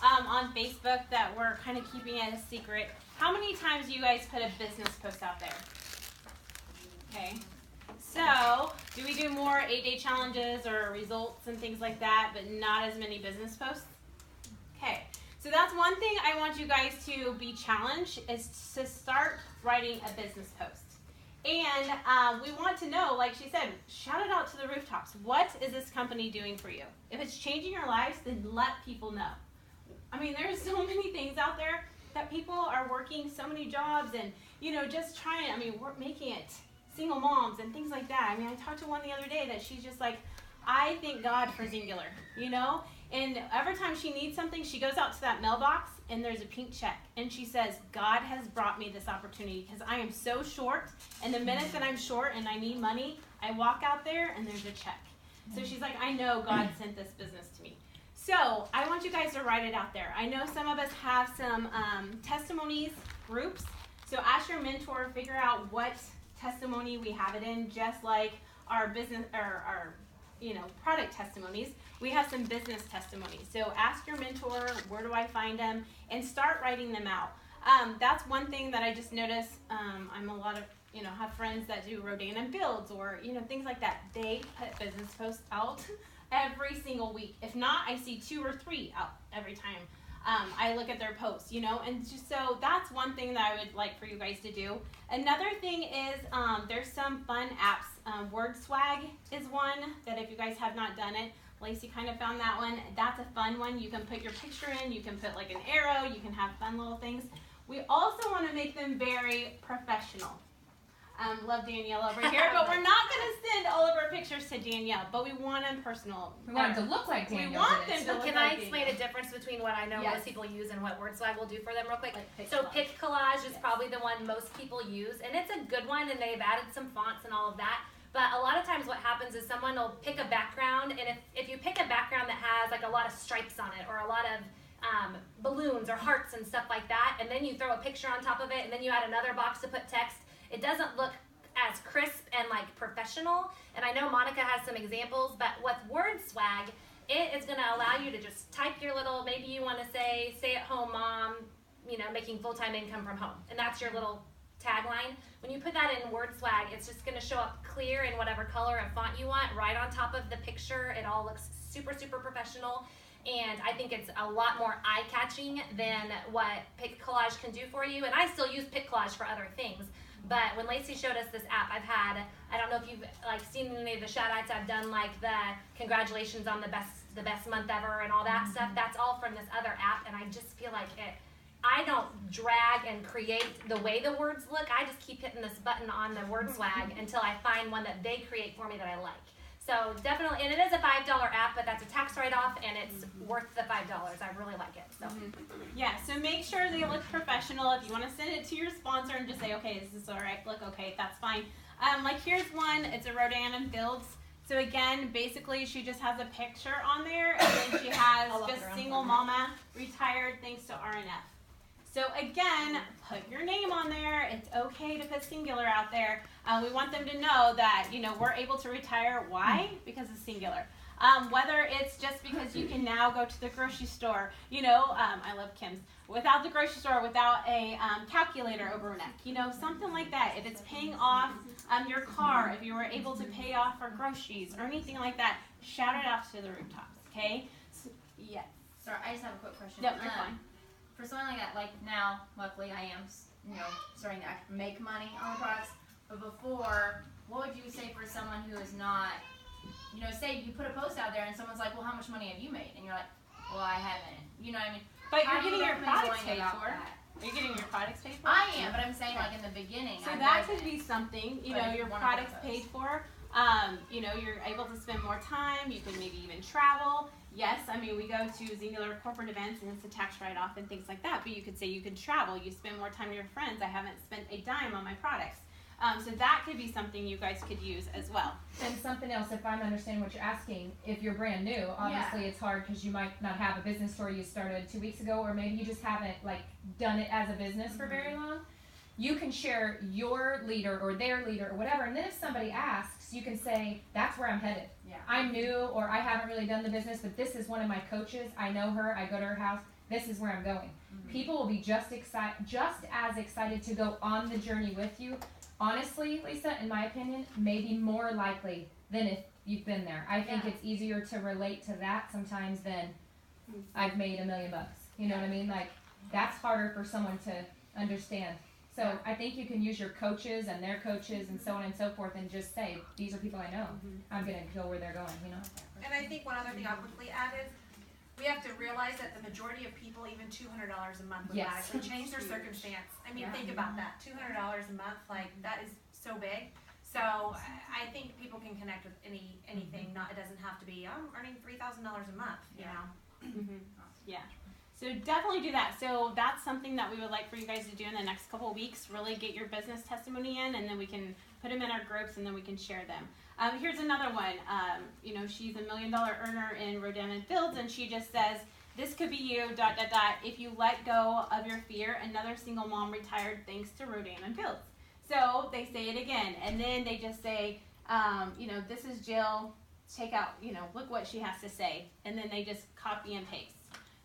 on Facebook that we're kind of keeping it a secret. How many times do you guys put a business post out there? Okay. So, do we do more 8-day challenges or results and things like that, but not as many business posts? Okay. So that's one thing I want you guys to be challenged is to start writing a business post. And we want to know, like she said, shout it out to the rooftops. What is this company doing for you? If it's changing your lives, then let people know. I mean, there's so many things out there that people are working so many jobs and, just trying, we're making it single moms and things like that. I talked to one the other day that she's just like, I thank God for Xyngular, And every time she needs something, she goes out to that mailbox and there's a pink check. And she says, God has brought me this opportunity because I am so short. And the minute that I'm short and I need money, I walk out there and there's a check. So she's like, I know God sent this business to me. So I want you guys to write it out there. I know some of us have some testimonies groups. So ask your mentor, figure out what testimony we have it in, just like our business or our product testimonies. We have some business testimonies. So ask your mentor, where do I find them, and start writing them out. That's one thing that I just noticed. I'm a lot of, have friends that do Rodan and Builds or, things like that. They put business posts out every single week. If not, I see 2 or 3 out every time I look at their posts, and just so that's one thing that I would like for you guys to do. Another thing is there's some fun apps. Word Swag is one that if you guys have not done it, Lacey kind of found that one. That's a fun one. You can put your picture in, you can put like an arrow, you can have fun little things. We also want to make them very professional. Love Danielle over here, but we're not going to send all of our pictures to Danielle, but we want them personal. We want them to look like Danielle. We want them to look Can like I explain a difference between what I know most people use and what Word Swag will do for them real quick? Like so Pick Collage is probably the one most people use, and it's a good one, and they've added some fonts and all of that. But a lot of times what happens is someone will pick a background, and if you pick a background that has like a lot of stripes on it or a lot of balloons or hearts and stuff like that, and then you throw a picture on top of it, and then you add another box to put text, it doesn't look as crisp and like professional. And I know Monica has some examples, but with Word Swag, it is going to allow you to just type your little, maybe you want to say, stay-at-home mom, making full-time income from home. And that's your little tagline. When you put that in Word Swag, it's just going to show up clear in whatever color and font you want, right on top of the picture. It all looks super, super professional. And I think it's a lot more eye-catching than what Pick Collage can do for you. And I still use Pick Collage for other things. But when Lacey showed us this app, I don't know if you've seen any of the shout outs I've done, like the congratulations on the best month ever and all that stuff. That's all from this other app, and I just feel like I don't drag and create the way the words look. I just keep hitting this button on the Word Swag until I find one that they create for me that I like. So definitely, and it is a $5 app, but that's a tax write-off, and it's worth the $5. I really like it. So yeah, so make sure they look professional. If you want to send it to your sponsor and just say, okay, is this all right? Look, okay, that's fine. Like here's one. It's a Rodan and Builds. So again, basically, she just has a picture on there, and then she has just single mama, retired thanks to RNF. So again, put your name on there. It's okay to put Xyngular out there. We want them to know that, we're able to retire. Why? Because of Xyngular. Whether it's just because you can now go to the grocery store, I love Kim's, without the grocery store, without a calculator over her neck, something like that. If it's paying off your car, if you were able to pay off for groceries or anything like that, shout it out to the rooftops, okay? So, yes. Sorry, I just have a quick question. No, you're fine. For something like that, like now, luckily I am, starting to make money on the products. But before, what would you say for someone who is not, say you put a post out there and someone's like, well, how much money have you made? And you're like, well, I haven't. You know what I mean? But you're getting your products paid for. Are you getting your products paid for? I am, but I'm saying like in the beginning. So that could be something, your products paid for. You're able to spend more time. You can maybe even travel. Yes, we go to Xyngular corporate events and it's a tax write-off and things like that. But you could say you can travel. You spend more time with your friends. I haven't spent a dime on my products. So that could be something you guys could use as well. And something else, if I'm understanding what you're asking, if you're brand new, obviously it's hard because you might not have a business store you started 2 weeks ago, or maybe you just haven't done it as a business for very long. You can share your leader or their leader or whatever, and then if somebody asks, you can say, that's where I'm headed. Yeah. I'm new, or I haven't really done the business, but this is one of my coaches. I know her. I go to her house. this is where I'm going. People will be just as excited to go on the journey with you. Honestly, Lisa, in my opinion, maybe more likely than if you've been there. I think it's easier to relate to that sometimes than I've made $1 million. You know what I mean? Like, that's harder for someone to understand. So I think you can use your coaches and their coaches and so on and so forth and just say, these are people I know. I'm going to go where they're going, you know? And I think one other thing I'll quickly add is, we have to realize that the majority of people, even $200 a month would radically change their circumstance. I mean, think about that. $200 a month, like, that is so big. So I think people can connect with anything. Not, it doesn't have to be, I'm earning $3,000 a month, you know? Yeah. So definitely do that. So that's something that we would like for you guys to do in the next couple of weeks. Really get your business testimony in, and then we can put them in our groups, and then we can share them. Here's another one. You know, she's $1 million earner in Rodan and Fields, and she just says, this could be you, ... If you let go of your fear, another single mom retired thanks to Rodan and Fields. So they say it again, and then they just say, you know, this is Jill, take out, you know, look what she has to say, and then they just copy and paste.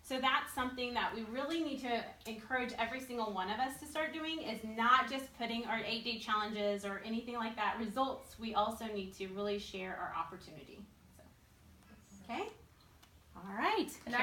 So that's something that we really need to encourage every single one of us to start doing, is not just putting our 8-day challenges or anything like that results. We also need to really share our opportunity. So, okay? All right. And